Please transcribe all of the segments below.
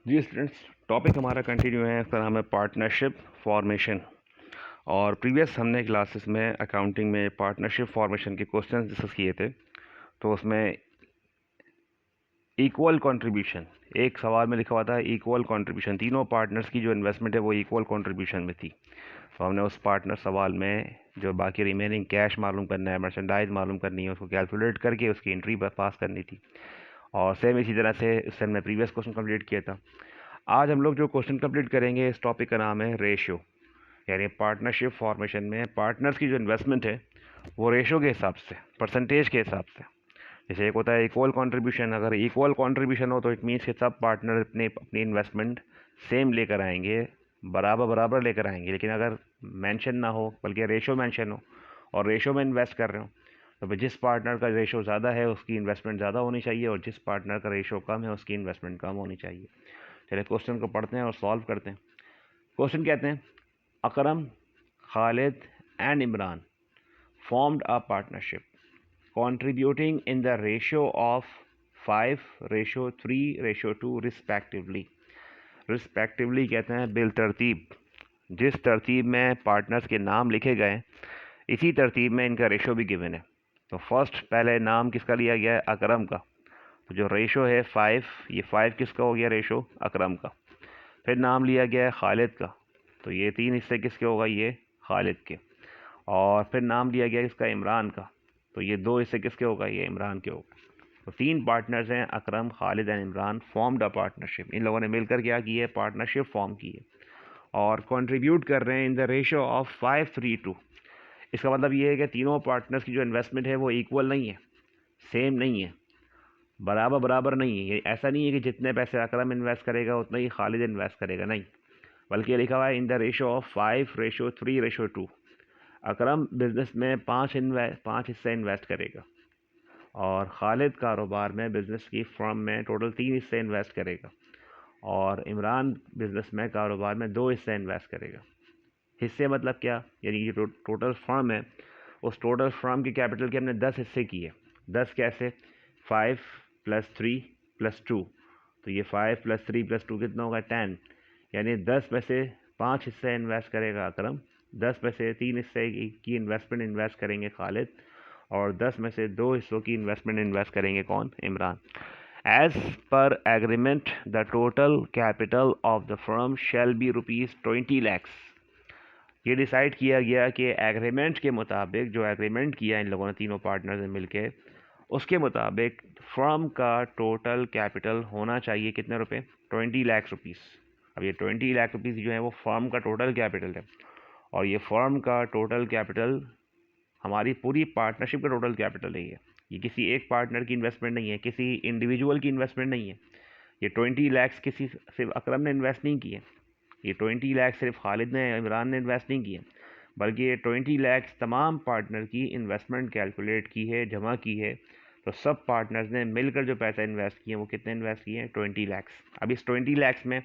जी students, topic हमारा continue है। इसका नाम है पार्टनरशिप फॉर्मेशन। और प्रीवियस हमने क्लासेस में अकाउंटिंग में पार्टनरशिप फॉर्मेशन के क्वेश्चंस डिस्कस किए थे। तो उसमें इक्वल कंट्रीब्यूशन, एक सवाल में लिखा हुआ था इक्वल कंट्रीब्यूशन, तीनों पार्टनर्स की जो इन्वेस्टमेंट है वो इक्वल कंट्रीब्यूशन में थी। तो हमने उस पार्टनर सवाल में जो बाकी रिमेनिंग कैश मालूम करना है, मर्चेंडाइज मालूम करनी है, उसको कैलकुलेट करके उसकी एंट्री पास करनी थी। और सेम इसी तरह से इससे हमने प्रीवियस क्वेश्चन कंप्लीट किया था। आज हम लोग जो क्वेश्चन कंप्लीट करेंगे, इस टॉपिक का नाम है रेशियो। यानी पार्टनरशिप फॉर्मेशन में पार्टनर्स की जो इन्वेस्टमेंट है वो रेशियो के हिसाब से, परसेंटेज के हिसाब से। जैसे एक होता है इक्वल कंट्रीब्यूशन, अगर इक्वल कंट्रीब्यूशन हो तो इट मीन्स कि सब पार्टनर अपने अपनी इन्वेस्टमेंट सेम लेकर आएंगे, बराबर बराबर लेकर आएंगे। लेकिन अगर मेंशन ना हो बल्कि रेशियो मेंशन हो और रेशियो में इन्वेस्ट कर रहे हो, तो फिर जिस पार्टनर का रेशियो ज़्यादा है उसकी इन्वेस्टमेंट ज़्यादा होनी चाहिए और जिस पार्टनर का रेशियो कम है उसकी इन्वेस्टमेंट कम होनी चाहिए। चलिए क्वेश्चन को पढ़ते हैं और सॉल्व करते हैं। क्वेश्चन कहते हैं, Akram, Khalid and Imran formed a partnership contributing in the ratio of 5:3:2 respectively। Respectively कहते हैं बिल तरतीब, जिस तरतीब में पार्टनर्स के नाम लिखे गए इसी तरतीब में इनका रेशो भी गिवन है। तो फर्स्ट पहले नाम किसका लिया गया है? अकरम का। तो जो रेशो है 5, ये 5 किसका हो गया? रेशो अकरम का। फिर नाम लिया गया है खालिद का, तो ये 3 हिस्से किसके होगा? ये खालिद के। और फिर नाम लिया गया इसका इमरान का, तो ये 2 हिस्से किसके होगा? ये इमरान के होगा। तो 3 पार्टनर्स हैं, Akram, Khalid and Imran formed a partnership. इन लोगों ने मिलकर क्या की है? पार्टनरशिप फॉर्म की है और कंट्रीब्यूट कर रहे हैं इन द रेशो ऑफ 5:3:2। इसका मतलब ये है कि तीनों पार्टनर्स की जो इन्वेस्टमेंट है वो इक्वल नहीं है, सेम नहीं है, बराबर बराबर नहीं है। ये ऐसा नहीं है कि जितने पैसे अकरम इन्वेस्ट करेगा उतना ही खालिद इन्वेस्ट करेगा, नहीं। बल्कि लिखा हुआ है in the ratio of 5:3:2। Akram business में 5 हिस्से इन्वेस्ट करेगा और खालिद कारोबार में, बिजनेस की फर्म में टोटल 3 हिस्से इन्वेस्ट करेगा और इमरान बिजनेस में, कारोबार में 2 हिस्से इन्वेस्ट करेगा। हिस्से मतलब क्या? यानी ये टोटल फर्म है, उस टोटल फर्म की कैपिटल के हमने 10 हिस्से किए। 10 कैसे? 5 + 3 + 2। तो ये 5 + 3 + 2 कितना होगा? 10। यानी 10 में से 5 हिस्से इन्वेस्ट करेगा अकरम, 10 में से 3 हिस्से की इन्वेस्टमेंट इन्वेस्ट करेंगे खालिद और 10 में से 2 हिस्सों की इन्वेस्टमेंट इन्वेस्ट करेंगे कौन? Imran. As per agreement the total capital of the firm shall be ₹20 lakhs। ये डिसाइड किया गया कि एग्रीमेंट के मुताबिक, जो एग्रीमेंट किया इन लोगों ने तीनों पार्टनर्स ने मिलके, उसके मुताबिक फर्म का टोटल कैपिटल होना चाहिए कितने रुपए? 20 लाख रुपीज़। अब ये 20 लाख रुपीज़ जो है वो फर्म का टोटल कैपिटल है और ये फर्म का टोटल कैपिटल हमारी पूरी पार्टनरशिप का टोटल कैपिटल है। ये किसी एक पार्टनर की इन्वेस्टमेंट नहीं है, किसी इंडिविजुअल की इन्वेस्टमेंट नहीं है। ये 20 लाख किसी सिर्फ अकरम ने इन्वेस्ट नहीं किए, ये 20 लाख सिर्फ खालिद ने, इमरान ने इन्वेस्ट नहीं किए, बल्कि ये 20 लाख तमाम पार्टनर की इन्वेस्टमेंट कैलकुलेट की है, जमा की है। तो सब पार्टनर्स ने मिलकर जो पैसा इन्वेस्ट किए वो कितने इन्वेस्ट किए हैं? 20 lakhs। अब इस 20 lakhs में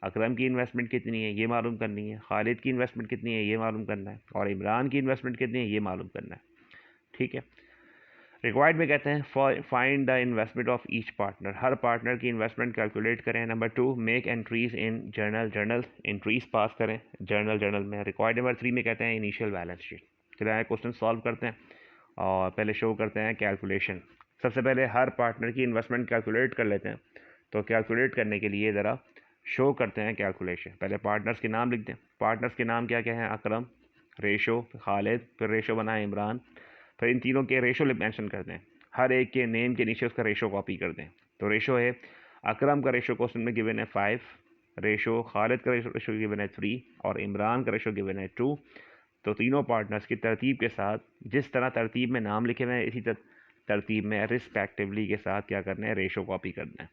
अकरम की इन्वेस्टमेंट कितनी है ये मालूम करनी है, खालिद की इन्वेस्टमेंट कितनी है ये मालूम करना है और इमरान की इन्वेस्टमेंट कितनी है ये मालूम करना है। ठीक है। रिक्वायर्ड में कहते हैं find the investment of each partner. Her partner की इन्वेस्टमेंट कैलकुलेट करें। Number 2, make entries in journal entries pass करें जर्नल में। रिक्वायर्ड नंबर 3 में कहते हैं इनिशियल बैलेंस शीट। चलिए आए क्वेश्चन सॉल्व करते हैं और पहले शो करते हैं कैलकुलेशन। सबसे पहले हर पार्टनर की इन्वेस्टमेंट कैलकुलेट कर लेते हैं। तो कैलकुलेट करने के लिए ज़रा शो करते हैं कैलकुलेशन। पहले पार्टनर्स के नाम लिख दें। पार्टनर्स के नाम क्या क्या हैं? अकरम, रेशो, खालिद, फिर रेशो बना है इमरान। फिर इन तीनों के रेशो मेंशन कर दें, हर एक के नेम के नीचे उसका रेशो कॉपी कर दें। तो रेशो है, अकरम का रेशो क्वेश्चन में गिवन है 5, रेशो खालिद का रेशो गिवन है 3 और इमरान का रेशो गिवन है 2। तो तीनों पार्टनर्स की तरतीब के साथ, जिस तरह तरतीब में नाम लिखे हुए हैं इसी तरतीब में रिस्पेक्टिवली के साथ क्या करना है? रेशो कॉपी करना है।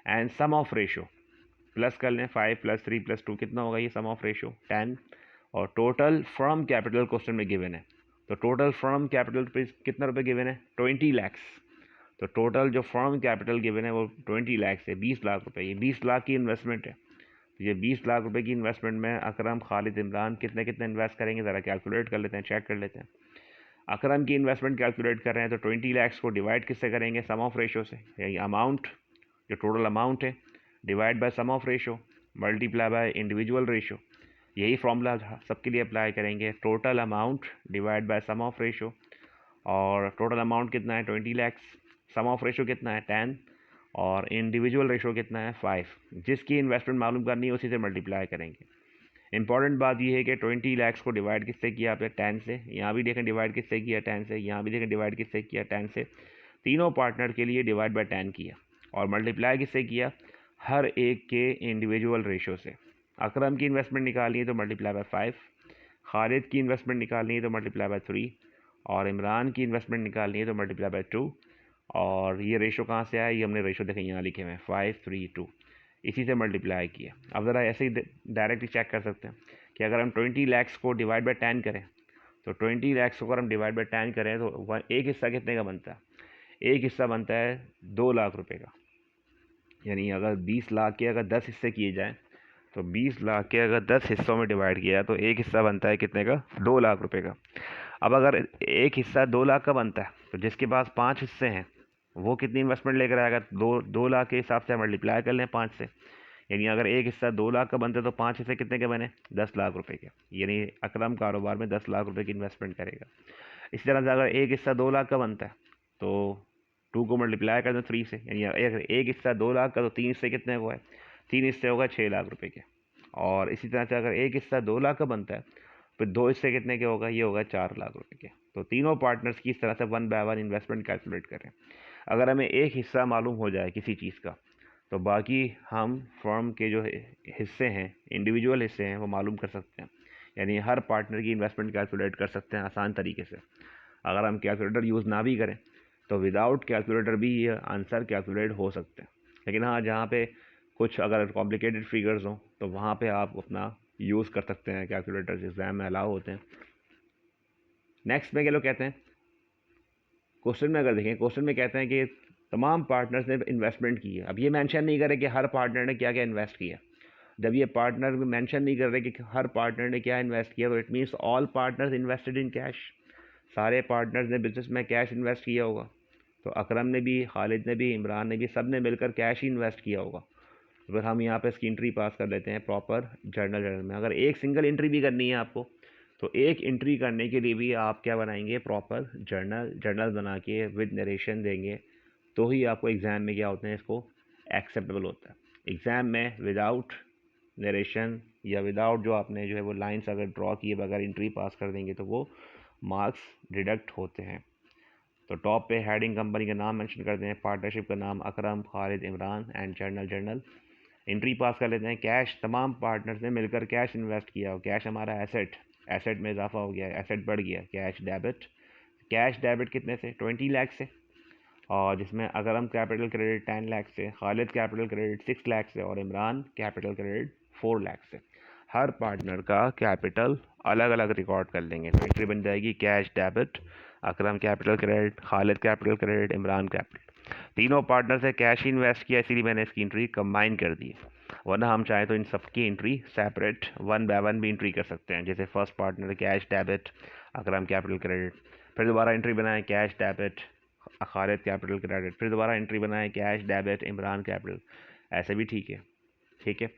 And sum of ratio plus कर लें, 5 + 3 + 2 कितना होगा? ये सम ऑफ रेशो 10। और टोटल फर्म कैपिटल क्वेश्चन में गिवन है, तो टोटल फर्म कैपिटल पे कितना रुपए गिवन है? 20 lakhs। तो टोटल जो फर्म कैपिटल गिवन है वो 20 lakhs है, 20 लाख रुपए। ये 20 लाख की इन्वेस्टमेंट है। तो ये 20 लाख रुपए की इन्वेस्टमेंट में अकरम, खालिद, इमरान कितने कितने इन्वेस्ट करेंगे? ज़रा कैलकुलेट कर लेते हैं, चेक कर लेते हैं। अकरम की इन्वेस्टमेंट कैलकुलेट कर रहे हैं तो 20 lakhs को डिवाइड किससे करेंगे? सम ऑफ रेशो से। यही अमाउंट, जो टोटल अमाउंट है divide by sum of ratio multiply by individual ratio. यही फॉर्मूला सबके लिए अप्लाई करेंगे। Total amount divide by sum of ratio, और टोटल अमाउंट कितना है 20 लैक्स, सम ऑफ रेशो कितना है 10, और इंडिविजुअल रेशो कितना है 5। जिसकी इन्वेस्टमेंट मालूम करनी है उसी से मल्टीप्लाई करेंगे। इंपॉर्टेंट बात यह है कि 20 लैक्स को डिवाइड किससे किया आपने 10 से, यहाँ भी देखें डिवाइड किससे किया 10 से, यहाँ भी देखें डिवाइड किससे किया 10 से। तीनों पार्टनर के लिए डिवाइड बाय 10 किया, और मल्टीप्लाई किससे किया, हर एक के इंडिविजुअल रेशो से। अकरम की इन्वेस्टमेंट निकालनी है तो मल्टीप्लाई बाय 5, खालिद की इन्वेस्टमेंट निकालनी है तो मल्टीप्लाई बाय 3, और इमरान की इन्वेस्टमेंट निकालनी है तो मल्टीप्लाई बाय 2। और ये रेशो कहाँ से आया, ये हमने रेशो देखें यहाँ लिखे हुए हैं 5 3 2, इसी से मल्टीप्लाई किया। अब ज़रा ऐसे ही डायरेक्टली चेक कर सकते हैं कि अगर हम 20 लैक्स को डिवाइड बाय 10 करें, तो 20 लैक्स को अगर हम डिवाइड बाय 10 करें तो एक हिस्सा कितने का बनता है, एक हिस्सा बनता है 2 लाख रुपए का। यानी अगर 20 लाख के अगर 10 हिस्से किए जाएँ, तो 20 लाख के अगर 10 हिस्सों में डिवाइड किया तो एक हिस्सा बनता है कितने का, 2 लाख रुपए का। अब अगर एक हिस्सा 2 लाख का बनता है, तो जिसके पास 5 हिस्से हैं वो कितनी इन्वेस्टमेंट लेकर आएगा, 2 लाख के हिसाब से मल्टीप्लाई कर लें 5 से। यानी अगर एक हिस्सा 2 लाख का बनता है तो 5 हिस्से कितने के बने, 10 लाख रुपए के। यानी अकरम कारोबार में 10 लाख रुपए की इन्वेस्टमेंट करेगा। इसी तरह से अगर एक हिस्सा 2 लाख का बनता है तो 2 को मल्टीप्लाई कर दें 3 से, यानी एक हिस्सा 2 लाख का तो 3 हिस्से कितने हुआ है, 3 हिस्से होगा 6 लाख रुपए के। और इसी तरह से अगर एक हिस्सा 2 लाख का बनता है तो 2 हिस्से कितने के होगा, ये होगा 4 लाख रुपए के। तो तीनों पार्टनर्स की इस तरह से 1 बाय 1 इन्वेस्टमेंट कैलकुलेट करें। अगर हमें एक हिस्सा मालूम हो जाए किसी चीज़ का, तो बाकी हम फर्म के जो हिस्से हैं, इंडिविजुअल हिस्से हैं, वो मालूम कर सकते हैं। यानी हर पार्टनर की इन्वेस्टमेंट कैलकुलेट कर सकते हैं आसान तरीके से। अगर हम कैलकुलेटर यूज़ ना भी करें तो विदाउट कैलकुलेटर भी ये आंसर कैलकुलेट हो सकते हैं। लेकिन हाँ, जहाँ पे कुछ अगर कॉम्प्लिकेटेड फिगर्स हों तो वहाँ पे आप अपना यूज़ कर सकते हैं, कैलकुलेटर्स एग्ज़ाम में अलाउ होते हैं। नेक्स्ट में क्या लोग कहते हैं, क्वेश्चन में अगर देखें, क्वेश्चन में कहते हैं कि तमाम पार्टनर्स ने इन्वेस्टमेंट की है। अब ये मेंशन नहीं करे कि हर पार्टनर ने क्या क्या इन्वेस्ट किया। जब ये पार्टनर मेंशन नहीं कर रहे कि हर पार्टनर ने क्या इन्वेस्ट किया, तो it means all partners invested in cash. सारे पार्टनर्स ने बिजनेस में कैश इन्वेस्ट किया होगा। तो अकरम ने भी, खालिद ने भी, इमरान ने भी, सब ने मिलकर कैश ही इन्वेस्ट किया होगा। तो फिर हम यहाँ पे इसकी एंट्री पास कर लेते हैं प्रॉपर जर्नल में। अगर एक सिंगल एंट्री भी करनी है आपको, तो एक एंट्री करने के लिए भी आप क्या बनाएंगे, प्रॉपर जर्नल बना के विद नरेशन देंगे, तो ही आपको एग्ज़ाम में क्या होते हैं, इसको एक्सेप्टेबल होता है। एग्ज़ाम में विदाउट नरेशन या विदाउट जो आपने जो है वो लाइंस अगर ड्रॉ किए बगैर एंट्री पास कर देंगे तो वो मार्क्स डिडक्ट होते हैं। तो टॉप पे हेडिंग कंपनी का नाम मेंशन कर दें, पार्टनरशिप का नाम Akram, Khalid, Imran and journal. Entry pass कर लेते हैं, कैश तमाम पार्टनर्स ने मिलकर कैश इन्वेस्ट किया हो। कैश हमारा एसेट में इजाफा हो गया, एसेट बढ़ गया, कैश डेबिट कितने से, 20 लाख से, और जिसमें अकरम कैपिटल क्रेडिट 10 लाख से, खालिद कैपिटल क्रेडिट 6 लाख से, और इमरान कैपिटल क्रेडिट 4 लाख से। हर पार्टनर का कैपिटल अलग अलग रिकॉर्ड कर लेंगे। तो एंट्री बन जाएगी cash debit, Akram capital credit, Khalid capital credit, Imran capital. तीनों पार्टनर से कैश ही इन्वेस्ट किया, इसीलिए मैंने इसकी एंट्री कंबाइन कर दी। वरना हम चाहें तो इन सबकी एंट्री सेपरेट 1 बाय 1 भी एंट्री कर सकते हैं। जैसे first partner cash debit, Akram capital credit, फिर दोबारा एंट्री बनाएं cash debit, Khalid capital credit, फिर दोबारा एंट्री बनाएं कैश डेबिट, इमरान कैपिटल। ऐसे भी ठीक है, ठीक है।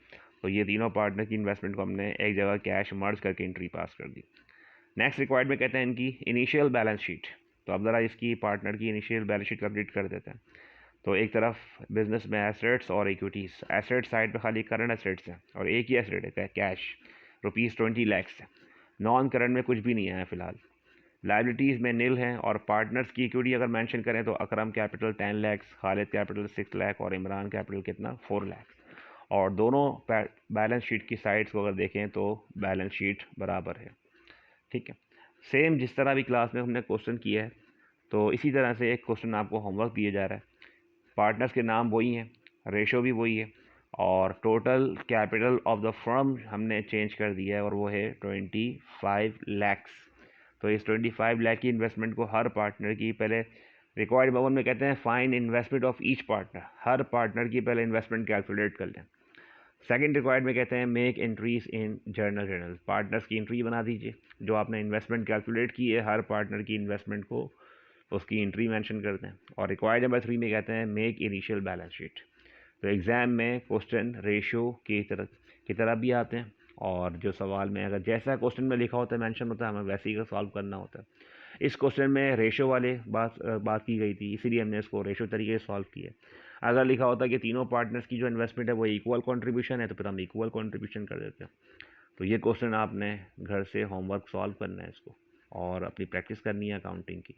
तो ये तीनों पार्टनर की इन्वेस्टमेंट को हमने एक जगह कैश मर्ज करके एंट्री पास कर दी। नेक्स्ट रिक्वायर्ड में कहते हैं इनकी इनिशियल बैलेंस शीट। तो अब ज़रा इसकी पार्टनर की इनिशियल बैलेंस शीट कंप्लीट कर देते हैं। तो एक तरफ बिजनेस में एसेट्स और इक्विटीज़, एसेट साइड पे खाली करंट एसेट्स हैं और एक ही एसेट है कैश, ₹20 लाख है। नॉन करंट में कुछ भी नहीं है फ़िलहाल। लाइबिलिटीज़ में नील हैं, और पार्टनर्स की इक्विटी अगर मेंशन करें तो अकरम कैपिटल 10 लाख, खालिद कैपिटल 6 लाख, और इमरान कैपिटल कितना 4 लाख। और दोनों बैलेंस शीट की साइड्स को अगर देखें तो बैलेंस शीट बराबर है, ठीक है। सेम जिस तरह भी क्लास में हमने क्वेश्चन किया है, तो इसी तरह से एक क्वेश्चन आपको होमवर्क दिया जा रहा है। पार्टनर्स के नाम वही हैं, रेशो भी वही है, और total capital of the firm हमने चेंज कर दिया है और वो है 25 लैक्स। तो इस 25 लाख की इन्वेस्टमेंट को हर पार्टनर की पहले रिक्वायर्ड भवन में कहते हैं find investment of each partner, her partner की पहले इन्वेस्टमेंट कैलकुलेट कर लें। सेकंड रिक्वायर्ड में कहते हैं make entries in journal, partners की एंट्री बना दीजिए, जो आपने इन्वेस्टमेंट कैलकुलेट की है हर पार्टनर की इन्वेस्टमेंट को उसकी एंट्री मेंशन कर दें। और रिक्वायर्ड नंबर 3 में कहते हैं मेक इनिशियल बैलेंस शीट, तो एग्ज़ाम में क्वेश्चन रेशो की तरह भी आते हैं, और जो सवाल में अगर जैसा क्वेश्चन में लिखा होता है, मेंशन होता है, हमें वैसे ही का सॉल्व करना होता है। इस क्वेश्चन में रेशो वाले बात की गई थी, इसीलिए हमने इसको रेशो तरीके से सॉल्व किया। अगर लिखा होता कि तीनों पार्टनर्स की जो इन्वेस्टमेंट है वो इक्वल कंट्रीब्यूशन है, तो फिर हम इक्वल कंट्रीब्यूशन कर देते हैं। तो ये क्वेश्चन आपने घर से होमवर्क सॉल्व करना है इसको, और अपनी प्रैक्टिस करनी है अकाउंटिंग की।